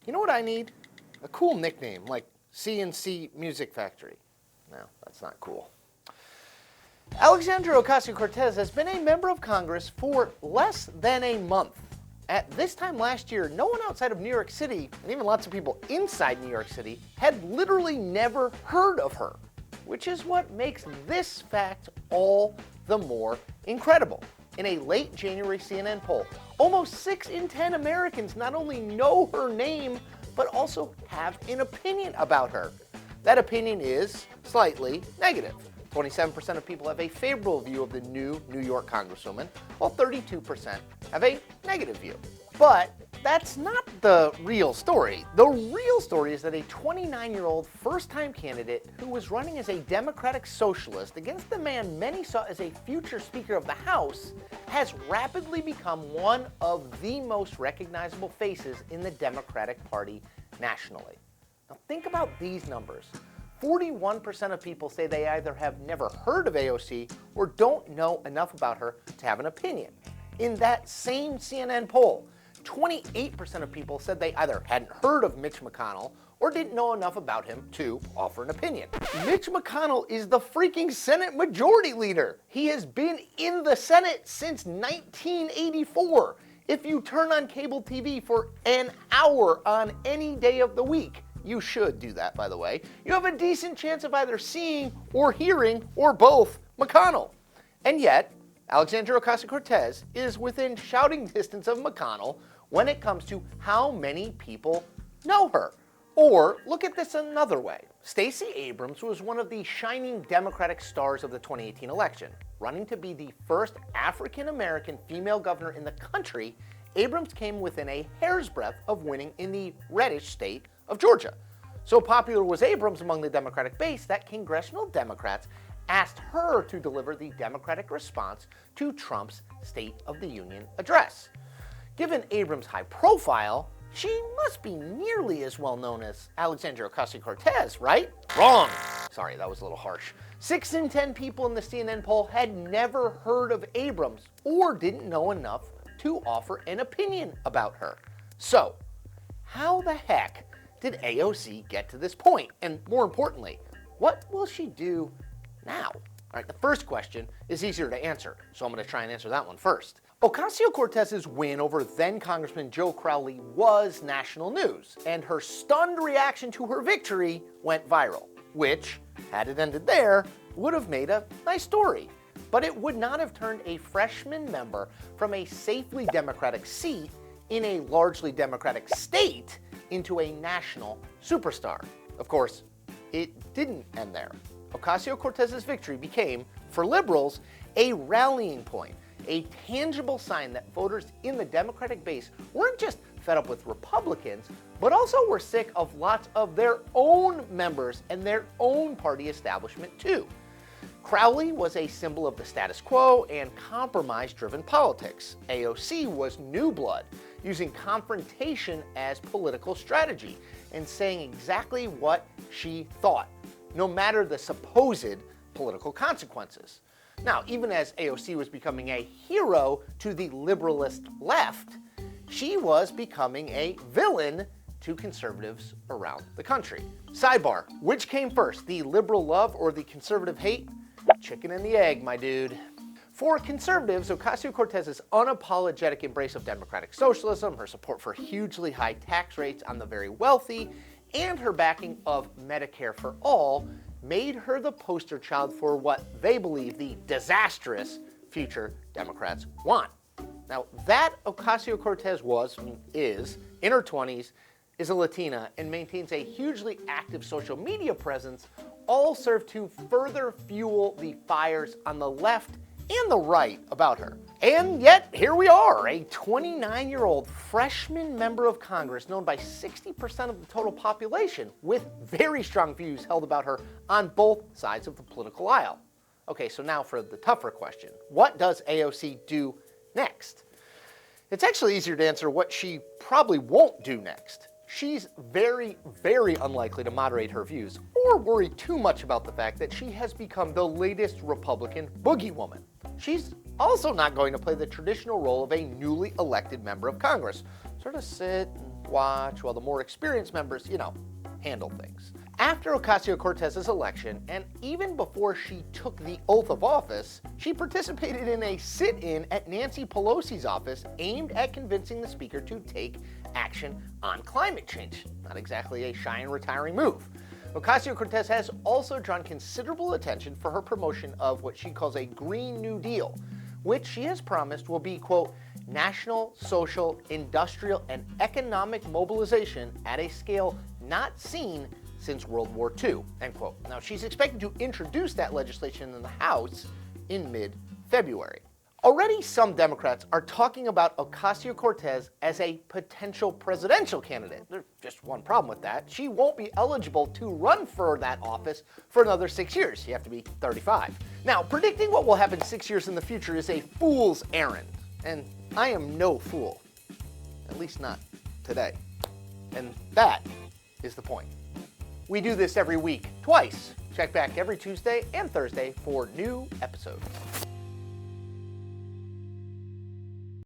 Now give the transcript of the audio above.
You know what I need? A cool nickname like CNC Music Factory. No, that's not cool. Alexandria Ocasio-Cortez has been a member of Congress for less than a month. At this time last year, no one outside of New York City, and even lots of people inside New York City, had literally never heard of her, which is what makes this fact all the more incredible. In a late January CNN poll, almost 6 in 10 Americans not only know her name, but also have an opinion about her. That opinion is slightly negative. 27% of people have a favorable view of the new New York Congresswoman, while 32% have a negative view. But that's not the real story. The real story is that a 29-year-old first-time candidate who was running as a Democratic socialist against the man many saw as a future Speaker of the House has rapidly become one of the most recognizable faces in the Democratic Party nationally. Now think about these numbers. 41% of people say they either have never heard of AOC or don't know enough about her to have an opinion. In that same CNN poll, 28% of people said they either hadn't heard of Mitch McConnell or didn't know enough about him to offer an opinion. Mitch McConnell is the freaking Senate Majority Leader. He has been in the Senate since 1984. If you turn on cable TV for an hour on any day of the week, you should do that, by the way, you have a decent chance of either seeing or hearing, or both, McConnell. And yet, Alexandria Ocasio-Cortez is within shouting distance of McConnell when it comes to how many people know her. Or look at this another way. Stacey Abrams was one of the shining Democratic stars of the 2018 election. Running to be the first African-American female governor in the country, Abrams came within a hair's breadth of winning in the reddish state of Georgia. So popular was Abrams among the Democratic base that congressional Democrats asked her to deliver the Democratic response to Trump's State of the Union address. Given Abrams' high profile, she must be nearly as well known as Alexandria Ocasio-Cortez, right? Wrong. Sorry, that was a little harsh. 6 in 10 people in the CNN poll had never heard of Abrams or didn't know enough to offer an opinion about her. So, how the heck did AOC get to this point? And more importantly, what will she do now? All right, the first question is easier to answer, so I'm going to try and answer that one first. Ocasio-Cortez's win over then-Congressman Joe Crowley was national news, and her stunned reaction to her victory went viral, which, had it ended there, would have made a nice story. But it would not have turned a freshman member from a safely Democratic seat in a largely Democratic state into a national superstar. Of course, it didn't end there. Ocasio-Cortez's victory became, for liberals, a rallying point, a tangible sign that voters in the Democratic base weren't just fed up with Republicans, but also were sick of lots of their own members and their own party establishment too. Crowley was a symbol of the status quo and compromise-driven politics. AOC was new blood, using confrontation as political strategy and saying exactly what she thought, no matter the supposed political consequences. Now, even as AOC was becoming a hero to the liberalist left, she was becoming a villain to conservatives around the country. Sidebar, which came first, the liberal love or the conservative hate? Chicken and the egg, my dude. For conservatives, Ocasio-Cortez's unapologetic embrace of democratic socialism, her support for hugely high tax rates on the very wealthy, and her backing of Medicare for all made her the poster child for what they believe the disastrous future Democrats want. Now, that Ocasio-Cortez is, in her 20s, is a Latina, and maintains a hugely active social media presence, all serve to further fuel the fires on the left and the right about her. And yet, here we are, a 29-year-old freshman member of Congress known by 60% of the total population, with very strong views held about her on both sides of the political aisle. Okay, so now for the tougher question. What does AOC do next? It's actually easier to answer what she probably won't do next. She's very, very unlikely to moderate her views or worry too much about the fact that she has become the latest Republican boogie woman. She's also not going to play the traditional role of a newly elected member of Congress, sort of sit and watch while the more experienced members, handle things. After Ocasio-Cortez's election, and even before she took the oath of office, she participated in a sit-in at Nancy Pelosi's office aimed at convincing the speaker to take action on climate change. Not exactly a shy and retiring move. Ocasio-Cortez has also drawn considerable attention for her promotion of what she calls a Green New Deal, which she has promised will be, quote, national, social, industrial, and economic mobilization at a scale not seen since World War II, end quote. Now, she's expected to introduce that legislation in the House in mid-February. Already, some Democrats are talking about Ocasio-Cortez as a potential presidential candidate. There's just one problem with that. She won't be eligible to run for that office for another 6 years. You have to be 35. Now, predicting what will happen 6 years in the future is a fool's errand. And I am no fool. At least not today. And that is the point. We do this every week, twice. Check back every Tuesday and Thursday for new episodes.